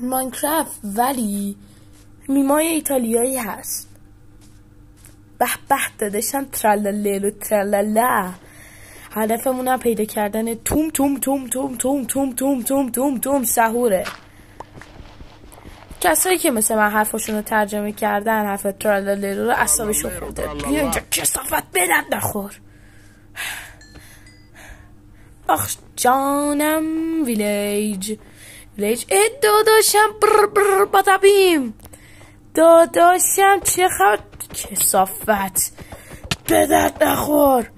ماینکرافت ولی میمای ایتالیایی هست. به به داداشم ترالاللو ترالالا. هدفمون هم پیدا کردن توم توم توم توم توم توم توم توم توم توم سحوره. کسایی که مثل من حرفاشون رو ترجمه کردن حرف ترالاللو رو اعصابشون خورده. بیا اینجا کثافت به درد نخور. آخ جانم ویلیج داداشم بر باتبیم. داداشم چه خبر؟ کثافت به درد نخور.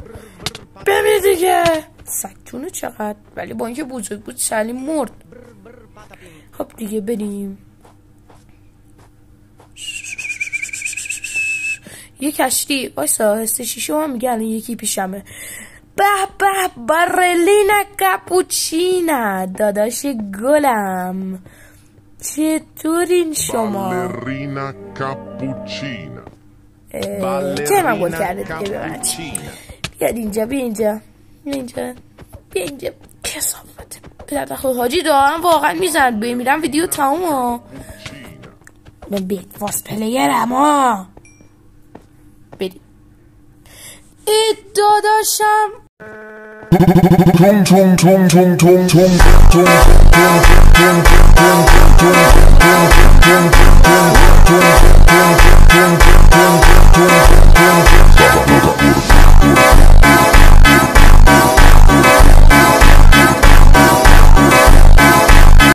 ببین دیگه سکتونه چقدر، ولی با اینکه بزرگ بود سلیم مرد. خب دیگه بریم. یه کشتی وایسا هسته شیشو هم میگه الان یکی پیشمه. به به بارلینا کاپوچینا داداش گلم چطورین شما؟ بالرینا کاپوچینا چه من گل کرده دیگه ببرد. بیاد اینجا بیا اینجا کسافت پدر خود حاجی دارم واقعا میزند بمیرم ویدیو تموم ها. من بیت فاست پلیرم ها. بریم ای داداشم تون تون تون تون تون تون تون تون تون تون تون تون